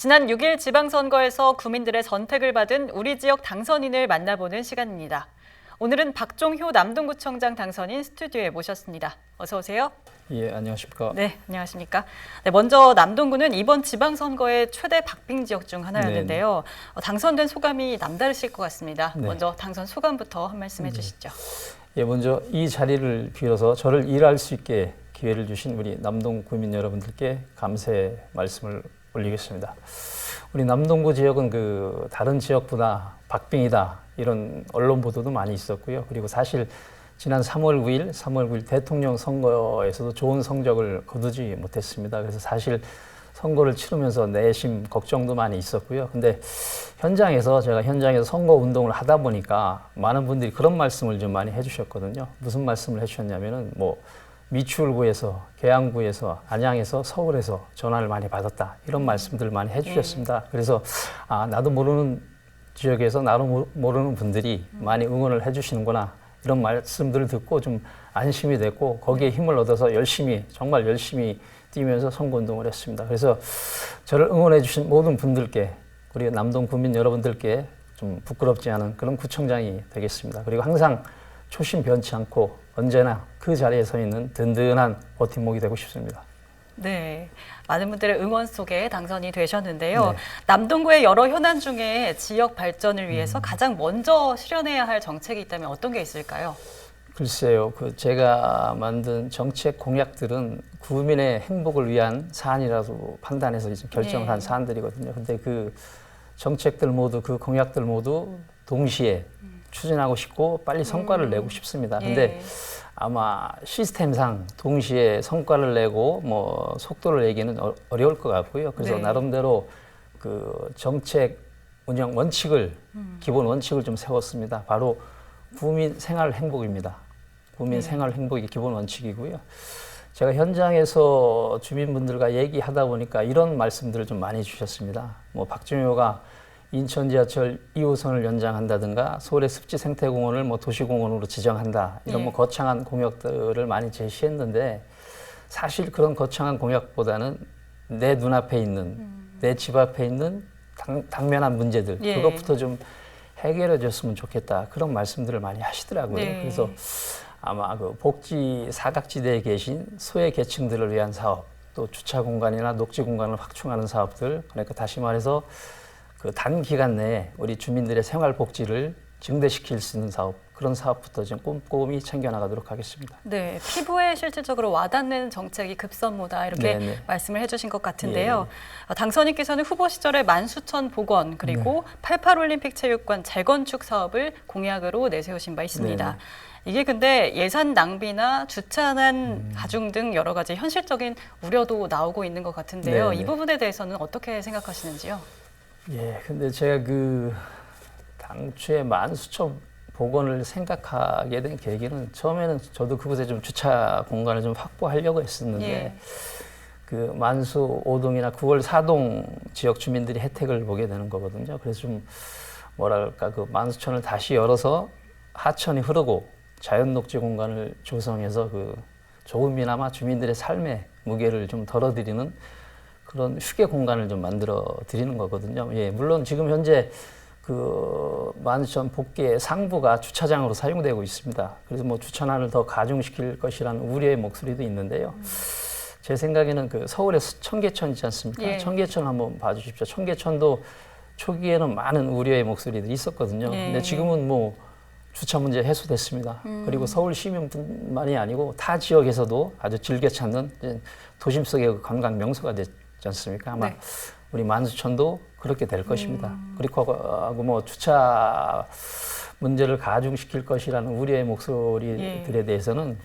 지난 6일 지방선거에서 국민들의 선택을 받은 우리 지역 당선인을 만나보는 시간입니다. 오늘은 박종효 남동구청장 당선인 스튜디오에 모셨습니다. 어서 오세요. 예, 안녕하십니까. 네, 안녕하십니까. 네, 먼저 남동구는 이번 지방선거의 최대 박빙 지역 중 하나였는데요. 당선된 소감이 남다르실 것 같습니다. 네. 먼저 당선 소감부터 한 말씀 해주시죠. 예, 먼저 이 자리를 빌어서 저를 일할 수 있게 기회를 주신 우리 남동 구민 여러분들께 감사의 말씀을 올리겠습니다. 우리 남동구 지역은 다른 지역보다 박빙이다 이런 언론 보도도 많이 있었고요. 그리고 사실 지난 3월 9일 대통령 선거에서도 좋은 성적을 거두지 못했습니다. 그래서 사실 선거를 치르면서 내심 걱정도 많이 있었고요. 근데 제가 현장에서 선거 운동을 하다 보니까 많은 분들이 그런 말씀을 좀 많이 해주셨거든요. 무슨 말씀을 해주셨냐면은 미추홀구에서, 계양구에서, 안양에서, 서울에서 전화를 많이 받았다. 이런 말씀들을 많이 해주셨습니다. 그래서 나도 모르는 지역에서 나도 모르는 분들이 많이 응원을 해주시는구나. 이런 말씀들을 듣고 좀 안심이 됐고 거기에 힘을 얻어서 정말 열심히 뛰면서 선거운동을 했습니다. 그래서 저를 응원해 주신 모든 분들께, 우리 남동 구민 여러분들께 좀 부끄럽지 않은 그런 구청장이 되겠습니다. 그리고 항상 초심 변치 않고 언제나 그 자리에 서 있는 든든한 버팀목이 되고 싶습니다. 네, 많은 분들의 응원 속에 당선이 되셨는데요. 네. 남동구의 여러 현안 중에 지역 발전을 위해서 가장 먼저 실현해야 할 정책이 있다면 어떤 게 있을까요? 글쎄요, 제가 만든 정책 공약들은 구민의 행복을 위한 사안이라고 판단해서 이제 결정을 한 사안들이거든요. 근데 그 정책들 모두, 그 공약들 모두 동시에 추진하고 싶고 빨리 성과를 내고 싶습니다. 근데 아마 시스템상 동시에 성과를 내고 속도를 내기는 어려울 것 같고요. 그래서 나름대로 그 정책 운영 원칙을, 기본 원칙을 좀 세웠습니다. 바로 구민 생활 행복입니다. 구민 생활 행복이 기본 원칙이고요. 제가 현장에서 주민분들과 얘기하다 보니까 이런 말씀들을 좀 많이 주셨습니다. 박준효가 인천 지하철 2호선을 연장한다든가 서울의 습지 생태공원을 도시공원으로 지정한다. 이런 거창한 공약들을 많이 제시했는데 사실 그런 거창한 공약보다는 내 눈앞에 있는, 내 집 앞에 있는 당면한 문제들, 그것부터 좀 해결해 줬으면 좋겠다. 그런 말씀들을 많이 하시더라고요. 그래서 아마 복지 사각지대에 계신 소외 계층들을 위한 사업, 또 주차 공간이나 녹지 공간을 확충하는 사업들, 그러니까 다시 말해서 단기간 내에 우리 주민들의 생활 복지를 증대시킬 수 있는 사업, 그런 사업부터 좀 꼼꼼히 챙겨나가도록 하겠습니다. 네, 피부에 실질적으로 와닿는 정책이 급선무다 이렇게 말씀을 해주신 것 같은데요. 당선인께서는 후보 시절에 만수천 복원 그리고 88 올림픽 체육관 재건축 사업을 공약으로 내세우신 바 있습니다. 이게 근데 예산 낭비나 주차난 가중 등 여러 가지 현실적인 우려도 나오고 있는 것 같은데요. 이 부분에 대해서는 어떻게 생각하시는지요? 예, 근데 제가 당초에 만수천 복원을 생각하게 된 계기는 처음에는 저도 그곳에 좀 주차 공간을 좀 확보하려고 했었는데 만수 5동이나 9월 4동 지역 주민들이 혜택을 보게 되는 거거든요. 그래서 좀 만수천을 다시 열어서 하천이 흐르고 자연 녹지 공간을 조성해서 조금이나마 주민들의 삶의 무게를 좀 덜어드리는 그런 휴게 공간을 좀 만들어 드리는 거거든요. 물론 지금 현재 만수천 복개의 상부가 주차장으로 사용되고 있습니다. 그래서 주차난을 더 가중시킬 것이라는 우려의 목소리도 있는데요. 제 생각에는 서울의 청계천 있지 않습니까? 청계천 한번 봐주십시오. 청계천도 초기에는 많은 우려의 목소리들이 있었거든요. 근데 지금은 주차 문제 해소됐습니다. 그리고 서울 시민뿐만이 아니고 타 지역에서도 아주 즐겨 찾는 도심 속의 관광 명소가 됐지 않습니까? 아마 우리 만수천도 그렇게 될 것입니다. 그리고 주차 문제를 가중시킬 것이라는 우려의 목소리들에 대해서는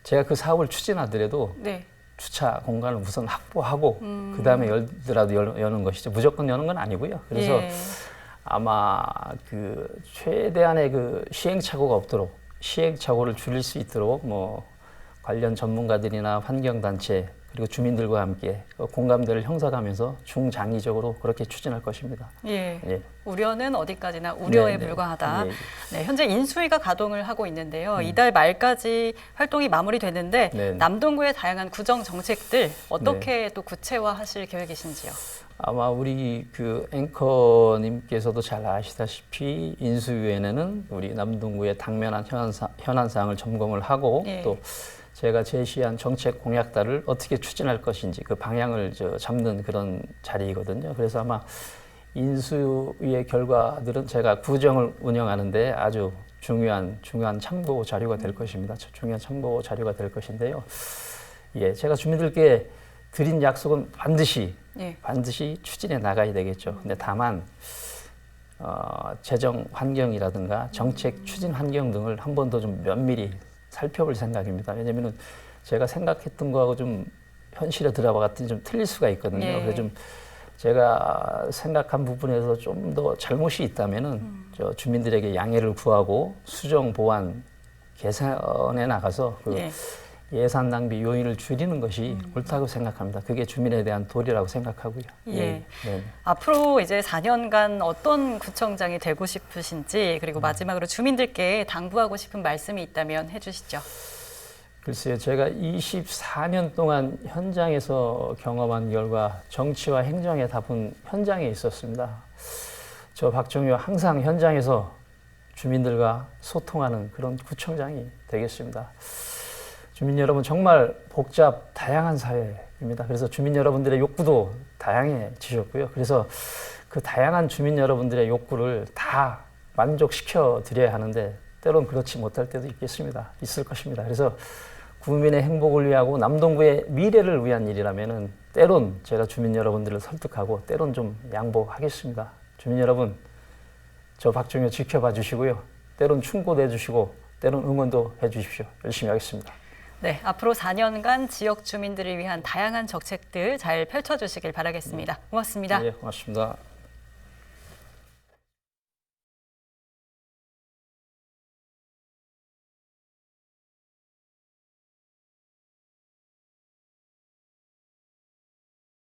제가 그 사업을 추진하더라도 주차 공간을 우선 확보하고 그 다음에 열더라도 여는 것이죠. 무조건 여는 건 아니고요. 그래서 아마 최대한의 시행착오가 없도록, 시행착오를 줄일 수 있도록 관련 전문가들이나 환경단체 그리고 주민들과 함께 공감대를 형성하면서 중장기적으로 그렇게 추진할 것입니다. 예. 예. 우려는 어디까지나 우려에 네, 네. 불과하다. 예, 예. 네, 현재 인수위가 가동을 하고 있는데요. 이달 말까지 활동이 마무리되는데 네. 남동구의 다양한 구정 정책들 어떻게 또 구체화하실 계획이신지요? 아마 우리 그 앵커님께서도 잘 아시다시피 인수위원회는 우리 남동구의 당면한 현안 사항을 점검을 하고 예. 또 제가 제시한 정책 공약들을 어떻게 추진할 것인지 그 방향을 잡는 그런 자리이거든요. 그래서 아마 인수위의 결과들은 제가 구정을 운영하는데 아주 중요한 참고 자료가 될 것입니다. 중요한 참고 자료가 될 것인데요. 예, 제가 주민들께 드린 약속은 반드시 추진해 나가야 되겠죠. 근데 다만 재정 환경이라든가 정책 추진 환경 등을 한 번 더 좀 면밀히 살펴볼 생각입니다. 왜냐하면 제가 생각했던 거하고 좀 현실에 들어봤더니 좀 틀릴 수가 있거든요. 예. 그래서 좀 제가 생각한 부분에서 좀 더 잘못이 있다면은 저 주민들에게 양해를 구하고 수정 보완 개선해 나가서 그 예. 예산 낭비 요인을 줄이는 것이 옳다고 생각합니다. 그게 주민에 대한 도리라고 생각하고요. 예. 네. 앞으로 이제 4년간 어떤 구청장이 되고 싶으신지 그리고 마지막으로 주민들께 당부하고 싶은 말씀이 있다면 해주시죠. 글쎄요, 제가 24년 동안 현장에서 경험한 결과 정치와 행정의 답은 현장에 있었습니다. 저 박종효 항상 현장에서 주민들과 소통하는 그런 구청장이 되겠습니다. 주민 여러분 정말 복잡 다양한 사회입니다. 그래서 주민 여러분들의 욕구도 다양해지셨고요. 그래서 그 다양한 주민 여러분들의 욕구를 다 만족시켜 드려야 하는데 때론 그렇지 못할 때도 있을 것입니다. 그래서 구민의 행복을 위하고 남동구의 미래를 위한 일이라면은 때론 제가 주민 여러분들을 설득하고 때론 좀 양보하겠습니다. 주민 여러분, 저 박종효 지켜봐 주시고요. 때론 충고도 해주시고 때론 응원도 해주십시오. 열심히 하겠습니다. 네, 앞으로 4년간 지역 주민들을 위한 다양한 정책들 잘 펼쳐주시길 바라겠습니다. 고맙습니다. 네, 고맙습니다.